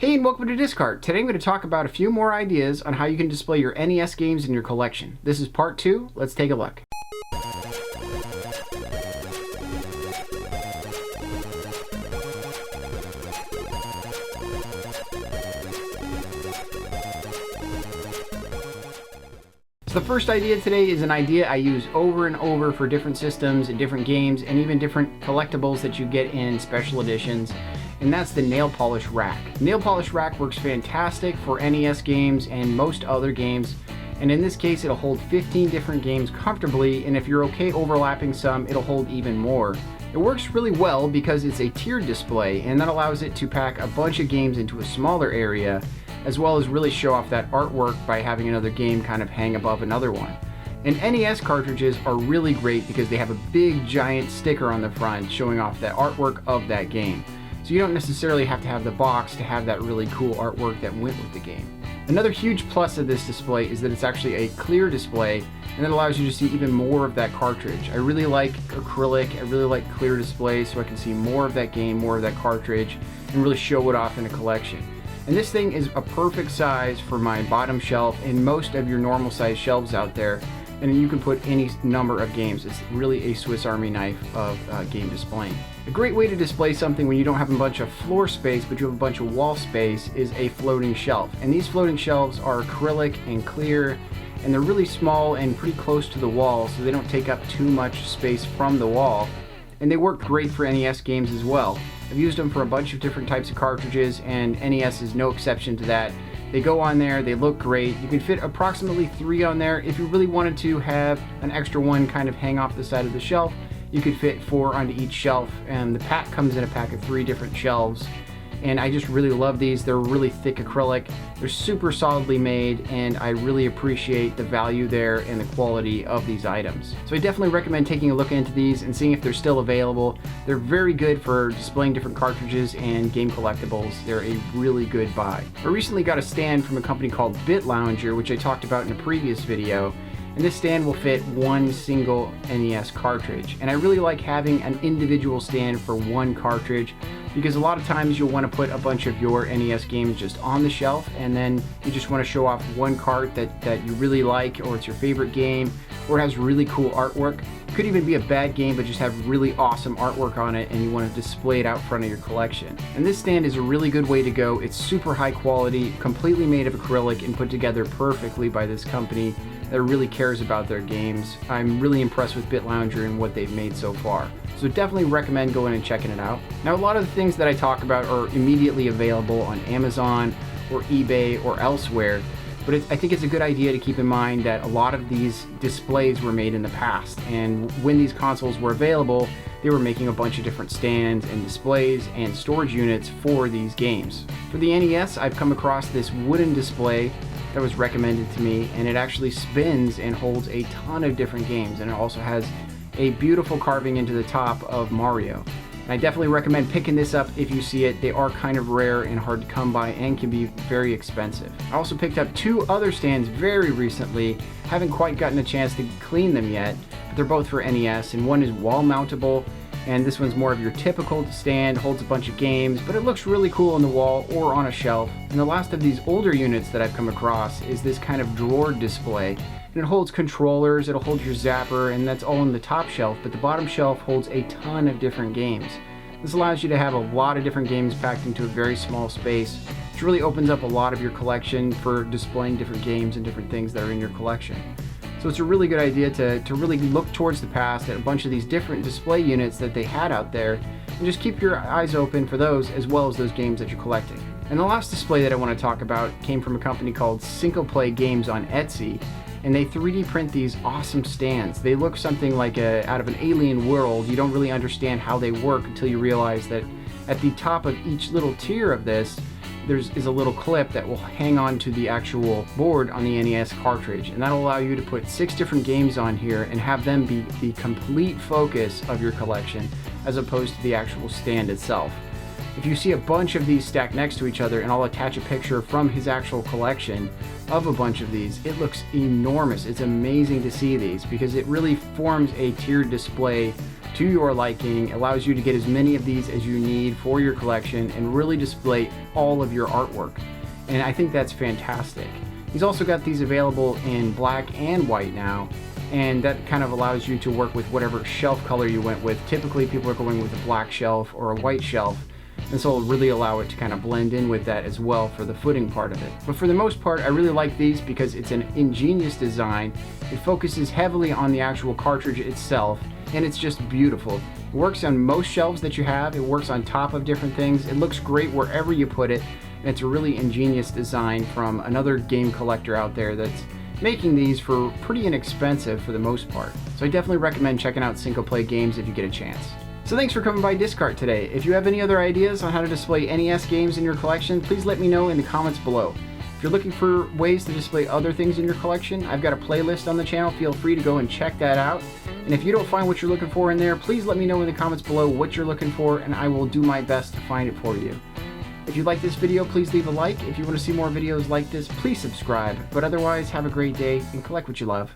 Hey, and welcome to Discard. Today I'm going to talk about a few more ideas on how you can display your NES games in your collection. This is part 2. Let's take a look. So the first idea today is an idea I use over and over for different systems and different games and even different collectibles that you get in special editions, and that's the nail polish rack. Nail polish rack works fantastic for NES games and most other games, and in this case it'll hold 15 different games comfortably, and if you're okay overlapping some, it'll hold even more. It works really well because it's a tiered display, and that allows it to pack a bunch of games into a smaller area, as well as really show off that artwork by having another game kind of hang above another one. And NES cartridges are really great because they have a big giant sticker on the front showing off that artwork of that game. So you don't necessarily have to have the box to have that really cool artwork that went with the game. Another huge plus of this display is that it's actually a clear display, and it allows you to see even more of that cartridge. I really like acrylic, I really like clear displays so I can see more of that game, more of that cartridge, and really show it off in a collection. And this thing is a perfect size for my bottom shelf and most of your normal size shelves out there, and you can put any number of games. It's really a Swiss Army knife of game displaying. A great way to display something when you don't have a bunch of floor space but you have a bunch of wall space is a floating shelf. And these floating shelves are acrylic and clear, and they're really small and pretty close to the wall, so they don't take up too much space from the wall. And they work great for NES games as well. I've used them for a bunch of different types of cartridges, and NES is no exception to that. They go on there, they look great. You can fit approximately 3 on there. If you really wanted to have an extra one kind of hang off the side of the shelf, you could fit 4 onto each shelf, and the pack comes in a pack of 3 different shelves. And I just really love these. They're really thick acrylic. They're super solidly made, and I really appreciate the value there and the quality of these items. So I definitely recommend taking a look into these and seeing if they're still available. They're very good for displaying different cartridges and game collectibles. They're a really good buy. I recently got a stand from a company called BitLounger, which I talked about in a previous video. And this stand will fit one single NES cartridge. And I really like having an individual stand for one cartridge, because a lot of times you'll want to put a bunch of your NES games just on the shelf, and then you just want to show off one cart that you really like, or it's your favorite game, or it has really cool artwork. It could even be a bad game but just have really awesome artwork on it, and you want to display it out front of your collection. And this stand is a really good way to go. It's super high quality, completely made of acrylic, and put together perfectly by this company that really cares about their games. I'm really impressed with BitLounger and what they've made so far. So definitely recommend going and checking it out. Now, a lot of the things that I talk about are immediately available on Amazon or eBay or elsewhere, but I think it's a good idea to keep in mind that a lot of these displays were made in the past, and when these consoles were available, they were making a bunch of different stands and displays and storage units for these games. For the NES, I've come across this wooden display that was recommended to me, and it actually spins and holds a ton of different games, and it also has a beautiful carving into the top of Mario. And I definitely recommend picking this up if you see it. They are kind of rare and hard to come by and can be very expensive. I also picked up 2 other stands very recently. Haven't quite gotten a chance to clean them yet, but they're both for NES, and one is wall mountable, and this one's more of your typical stand, holds a bunch of games, but it looks really cool on the wall or on a shelf. And the last of these older units that I've come across is this kind of drawer display. And it holds controllers, it'll hold your zapper, and that's all in the top shelf, but the bottom shelf holds a ton of different games. This allows you to have a lot of different games packed into a very small space, which really opens up a lot of your collection for displaying different games and different things that are in your collection. So it's a really good idea to really look towards the past at a bunch of these different display units that they had out there, and just keep your eyes open for those as well as those games that you're collecting. And the last display that I want to talk about came from a company called Syncoplay Games on Etsy, and they 3D print these awesome stands. They look something like out of an alien world. You don't really understand how they work until you realize that at the top of each little tier of this, is a little clip that will hang on to the actual board on the NES cartridge, and that'll allow you to put 6 different games on here and have them be the complete focus of your collection as opposed to the actual stand itself. If you see a bunch of these stacked next to each other, and I'll attach a picture from his actual collection of a bunch of these, it looks enormous. It's amazing to see these because it really forms a tiered display to your liking, allows you to get as many of these as you need for your collection and really display all of your artwork. And I think that's fantastic. He's also got these available in black and white now, and that kind of allows you to work with whatever shelf color you went with. Typically people are going with a black shelf or a white shelf, and so it'll really allow it to kind of blend in with that as well for the footing part of it. But for the most part, I really like these because it's an ingenious design. It focuses heavily on the actual cartridge itself, and it's just beautiful. It works on most shelves that you have. It works on top of different things. It looks great wherever you put it, and it's a really ingenious design from another game collector out there that's making these for pretty inexpensive for the most part. So I definitely recommend checking out Syncoplay games if you get a chance. So thanks for coming by Discart today. If you have any other ideas on how to display NES games in your collection, please let me know in the comments below. If you're looking for ways to display other things in your collection, I've got a playlist on the channel. Feel free to go and check that out. And if you don't find what you're looking for in there, please let me know in the comments below what you're looking for, and I will do my best to find it for you. If you like this video, please leave a like. If you want to see more videos like this, please subscribe. But otherwise, have a great day and collect what you love.